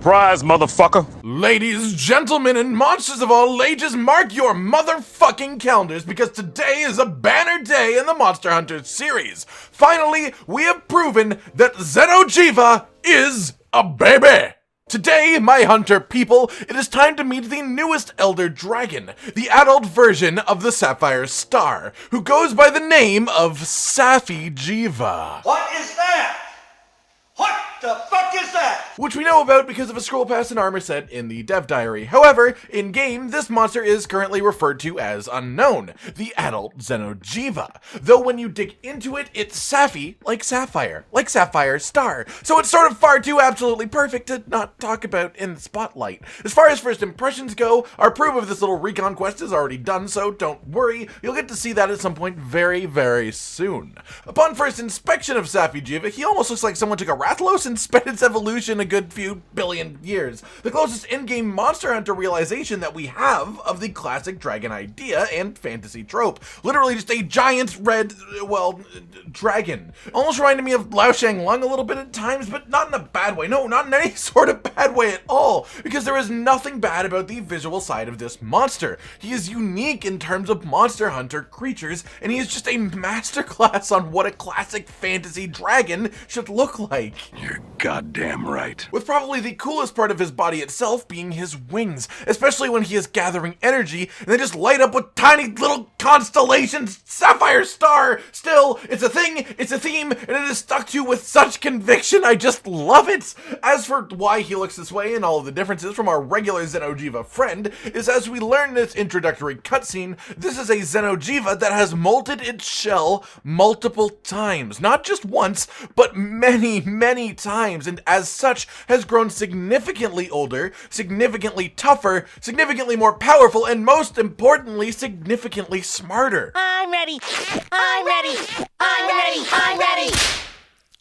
Surprise, motherfucker! Ladies, gentlemen, and monsters of all ages, mark your motherfucking calendars because today is a banner day in the Monster Hunter series. Finally, we have proven that Xeno'jiiva is a baby! Today, my hunter people, it is time to meet the newest elder dragon, the adult version of the Sapphire Star, who goes by the name of Safi'jiiva. What is that? What the fuck is that? Which we know about because of a scroll pass and armor set in the dev diary. However, in-game, this monster is currently referred to as unknown, the Adult Xeno'jiiva. Though when you dig into it, it's Safi, like Sapphire Star. So it's sort of far too absolutely perfect to not talk about in the spotlight. As far as first impressions go, our proof of this little recon quest is already done, so don't worry, you'll get to see that at some point very, very soon. Upon first inspection of Safi'jiiva, he almost looks like someone took a Rathalos and sped its evolution a good few billion years. The closest in-game Monster Hunter realization that we have of the classic dragon idea and fantasy trope. Literally just a giant red, dragon. Almost reminded me of Lao Shang Lung a little bit at times, but not in a bad way. No, not in any sort of bad way at all, because there is nothing bad about the visual side of this monster. He is unique in terms of Monster Hunter creatures, and he is just a masterclass on what a classic fantasy dragon should look like. You're goddamn right. With probably the coolest part of his body itself being his wings, especially when he is gathering energy and they just light up with tiny little constellations. Sapphire Star! Still, it's a thing, it's a theme, and it is stuck to with such conviction. I just love it! As for why he looks this way and all of the differences from our regular Xeno'jiiva friend, is as we learn in this introductory cutscene, this is a Xeno'jiiva that has molted its shell multiple times. Not just once, but many, many times, and as such has grown significantly older, significantly tougher, significantly more powerful, and most importantly, significantly smarter. I'm ready. I'm ready. I'm ready. I'm ready.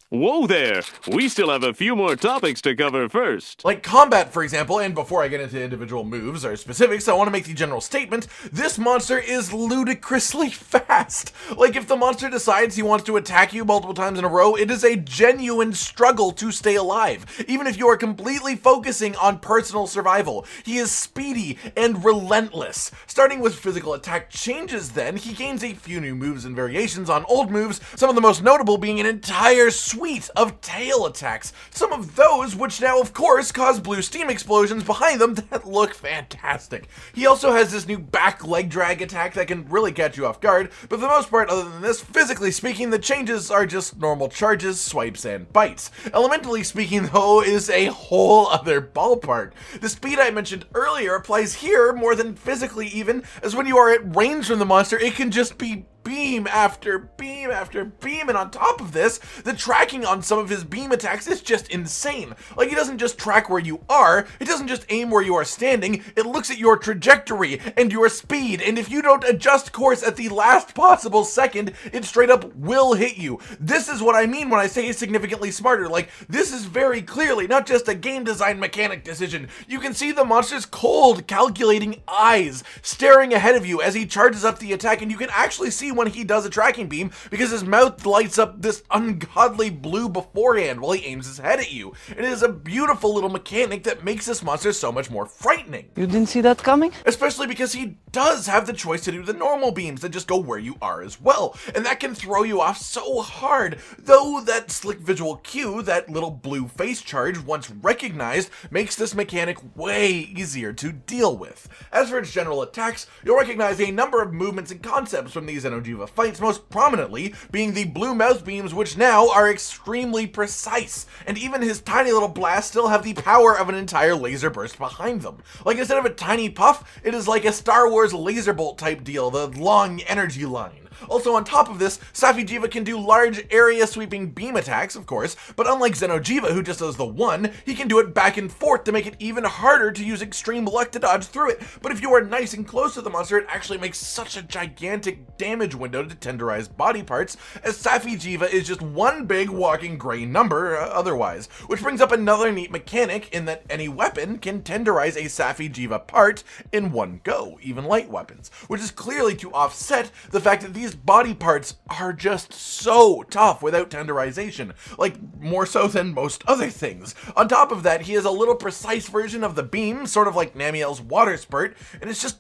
Whoa there! We still have a few more topics to cover first. Like combat, for example, and before I get into individual moves or specifics, I want to make the general statement, this monster is ludicrously fast. Like if the monster decides he wants to attack you multiple times in a row, it is a genuine struggle to stay alive, even if you are completely focusing on personal survival. He is speedy and relentless. Starting with physical attack changes then, he gains a few new moves and variations on old moves, some of the most notable being an entire suite of tail attacks. Some of those which now of course cause blue steam explosions behind them that look fantastic. He also has this new back leg drag attack that can really catch you off guard, but for the most part, other than this, physically speaking, the changes are just normal charges, swipes, and bites. Elementally speaking though is a whole other ballpark. The speed I mentioned earlier applies here more than physically even, as when you are at range from the monster, it can just be beam after beam after beam, and on top of this, the tracking on some of his beam attacks is just insane. Like, he doesn't just track where you are, it doesn't just aim where you are standing, it looks at your trajectory and your speed, and if you don't adjust course at the last possible second, it straight up will hit you. This is what I mean when I say he's significantly smarter. Like, this is very clearly not just a game design mechanic decision. You can see the monster's cold, calculating eyes staring ahead of you as he charges up the attack, and you can actually see when he does a tracking beam because his mouth lights up this ungodly blue beforehand while he aims his head at you. It is a beautiful little mechanic that makes this monster so much more frightening. You didn't see that coming? Especially because he does have the choice to do the normal beams that just go where you are as well, and that can throw you off so hard, though that slick visual cue, that little blue face charge, once recognized, makes this mechanic way easier to deal with. As for its general attacks, you'll recognize a number of movements and concepts from these Xeno'jiiva fights, most prominently being the blue mouth beams, which now are extremely precise, and even his tiny little blasts still have the power of an entire laser burst behind them. Like, instead of a tiny puff, it is like a Star Wars laser bolt type deal, the long energy line. Also on top of this, Safi'jiiva can do large area sweeping beam attacks, of course, but unlike Xeno'jiiva, who just does the one, he can do it back and forth to make it even harder to use extreme luck to dodge through it. But if you are nice and close to the monster, it actually makes such a gigantic damage window to tenderize body parts, as Safi'jiiva is just one big walking gray number otherwise. Which brings up another neat mechanic in that any weapon can tenderize a Safi'jiiva part in one go, even light weapons, which is clearly to offset the fact that these Safi's body parts are just so tough without tenderization, like more so than most other things. On top of that, he has a little precise version of the beam, sort of like Namiel's water spurt, and it's just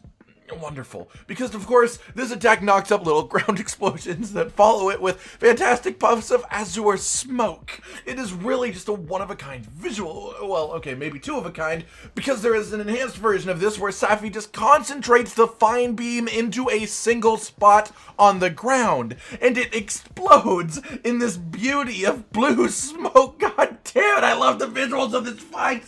wonderful, because of course this attack knocks up little ground explosions that follow it with fantastic puffs of azure smoke. It is really just a one-of-a-kind visual. Well, okay, maybe two of a kind, because there is an enhanced version of this where Safi just concentrates the fine beam into a single spot on the ground, and it explodes in this beauty of blue smoke. God damn it, I love the visuals of this fight!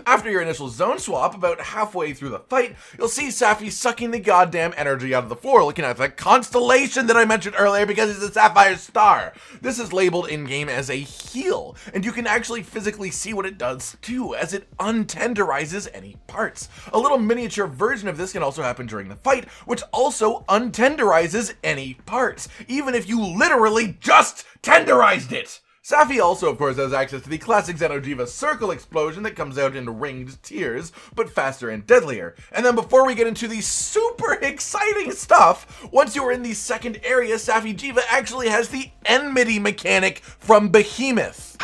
After your initial zone swap, about halfway through the fight, you'll see Safi sucking the goddamn energy out of the floor, looking at that constellation that I mentioned earlier because it's a sapphire star. This is labeled in-game as a heal, and you can actually physically see what it does too, as it untenderizes any parts. A little miniature version of this can also happen during the fight, which also untenderizes any parts, even if you literally just tenderized it. Safi also, of course, has access to the classic Xeno'jiiva circle explosion that comes out in ringed tears, but faster and deadlier. And then before we get into the super exciting stuff, once you are in the second area, Safi'jiiva actually has the enmity mechanic from Behemoth.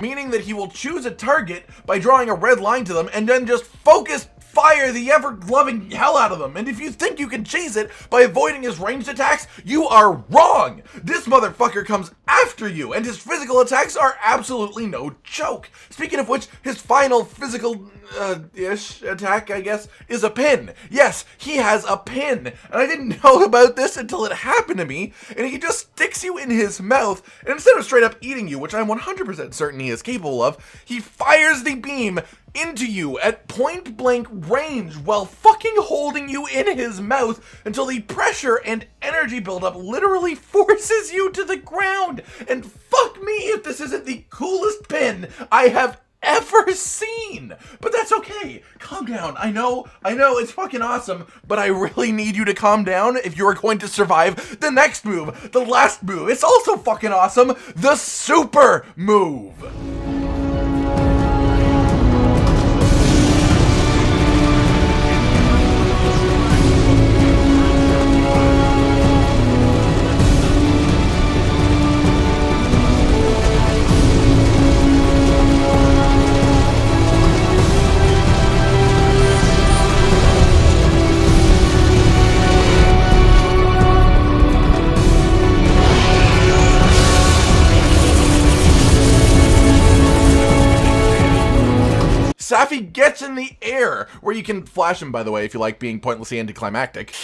Meaning that he will choose a target by drawing a red line to them and then just focus fire the ever-loving hell out of them. And if you think you can chase it by avoiding his ranged attacks, you are wrong! This motherfucker comes after you, and his physical attacks are absolutely no joke. Speaking of which, his final physical-ish attack, I guess, is a pin. Yes, he has a pin, and I didn't know about this until it happened to me, and he just sticks you in his mouth, and instead of straight up eating you, which I'm 100% certain he is capable of, he fires the beam into you at point blank range while fucking holding you in his mouth until the pressure and energy buildup literally forces you to the ground. And fuck me if this isn't the coolest pin I have ever seen. But that's okay. Calm down. I know it's fucking awesome, but I really need you to calm down if you are going to survive the next move, the last move. It's also fucking awesome, the super move. Safi gets in the air, where you can flash him, by the way, if you like being pointlessly anticlimactic.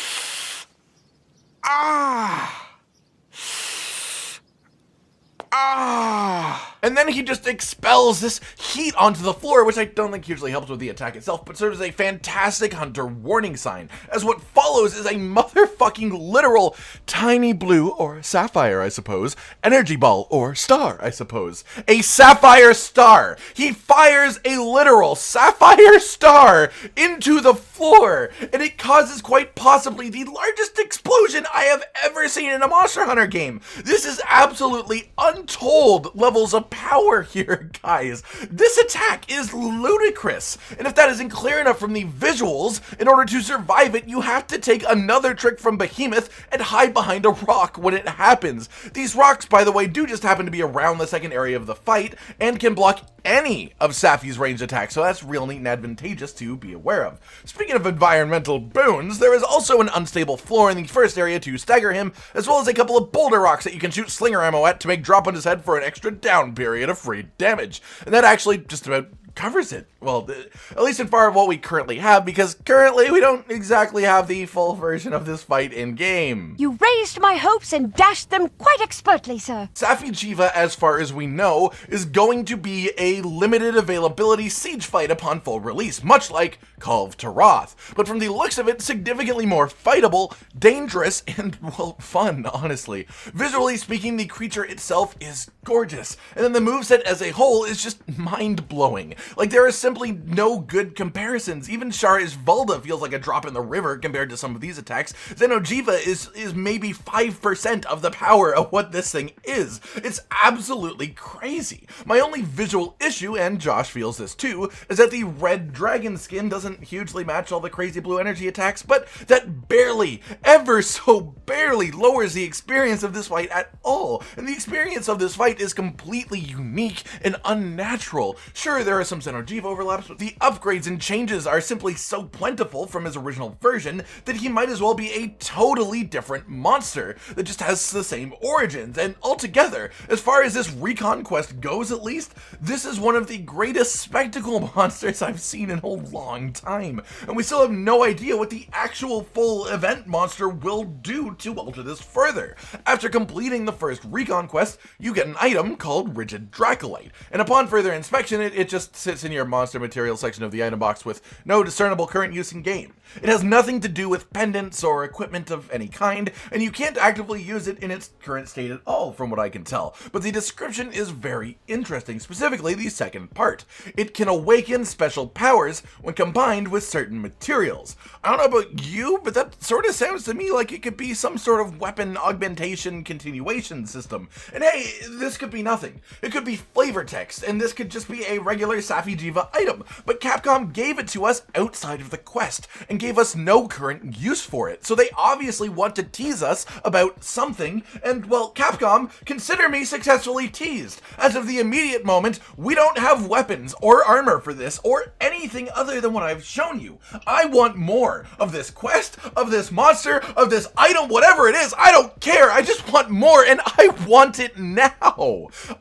And then he just expels this heat onto the floor, which I don't think usually helps with the attack itself, but serves as a fantastic Hunter warning sign, as what follows is a motherfucking literal tiny blue, or sapphire, I suppose, energy ball, or star, I suppose. A sapphire star! He fires a literal sapphire star into the floor, and it causes quite possibly the largest explosion I have ever seen in a Monster Hunter game. This is absolutely untold levels of power here, guys. This attack is ludicrous, and if that isn't clear enough from the visuals, in order to survive it, you have to take another trick from Behemoth and hide behind a rock when it happens. These rocks, by the way, do just happen to be around the second area of the fight, and can block any of Safi's ranged attacks, so that's real neat and advantageous to be aware of. Speaking of environmental boons, there is also an unstable floor in the first area to stagger him, as well as a couple of boulder rocks that you can shoot slinger ammo at to make drop on his head for an extra down period of free damage. And that actually just about covers it. Well, at least in far of what we currently have, because currently we don't exactly have the full version of this fight in game. You raised my hopes and dashed them quite expertly, sir. Safi'jiiva, as far as we know, is going to be a limited availability siege fight upon full release, much like Call of Tarath, but from the looks of it, significantly more fightable, dangerous, and, well, fun, honestly. Visually speaking, the creature itself is gorgeous, and then the moveset as a whole is just mind-blowing. Like, there is simply no good comparisons. Even Shari's Valda feels like a drop in the river compared to some of these attacks. Xeno'jiiva is maybe 5% of the power of what this thing is. It's absolutely crazy. My only visual issue, and Josh feels this too, is that the red dragon skin doesn't hugely match all the crazy blue energy attacks, but that barely, ever so barely lowers the experience of this fight at all. And the experience of this fight is completely unique and unnatural. Sure, there are some Xeno'jiiva overlaps, but the upgrades and changes are simply so plentiful from his original version that he might as well be a totally different monster that just has the same origins. And altogether, as far as this recon quest goes at least, this is one of the greatest spectacle monsters I've seen in a long time. And we still have no idea what the actual full event monster will do to alter this further. After completing the first recon quest, you get an item called Rigid Dracolite, and upon further inspection, it just sits in your monster material section of the item box with no discernible current use in game. It has nothing to do with pendants or equipment of any kind, and you can't actively use it in its current state at all, from what I can tell. But the description is very interesting, specifically the second part. It can awaken special powers when combined with certain materials. I don't know about you, but that sort of sounds to me like it could be some sort of weapon augmentation continuation system. And hey, this could be nothing. It could be flavor text, and this could just be a regular Safi'jiiva item. But Capcom gave it to us outside of the quest, and gave us no current use for it. So they obviously want to tease us about something, and well, Capcom, consider me successfully teased. As of the immediate moment, we don't have weapons or armor for this, or anything other than what I've shown you. I want more of this quest, of this monster, of this item, whatever it is. I don't care. I just want more, and I want it now.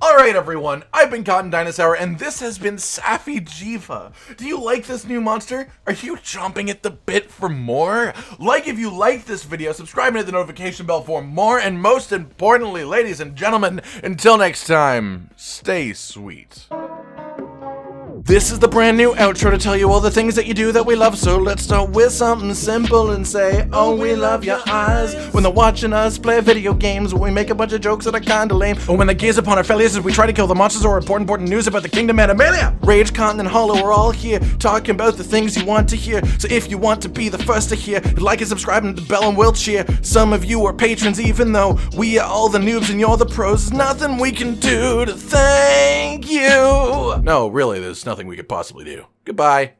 Alright everyone, I've been Cotton Dinosaur, and this has been Safi'jiiva. Do you like this new monster? Are you chomping at the bit for more? Like if you liked this video, subscribe and hit the notification bell for more, and most importantly, ladies and gentlemen, until next time, stay sweet. This is the brand new outro to tell you all the things that you do that we love, so let's start with something simple and say, oh, we love your eyes. When they're watching us play video games, we make a bunch of jokes that are kinda lame, or when they gaze upon our failures as we try to kill the monsters or report important news about the Kingdom Animalia. Rage, Cotton, and Hollow are all here, talking about the things you want to hear, so if you want to be the first to hear, like and subscribe and the bell and we'll cheer. Some of you are patrons, even though we are all the noobs and you're the pros. There's nothing we can do to thank you. No, really, there's nothing we could possibly do. Goodbye.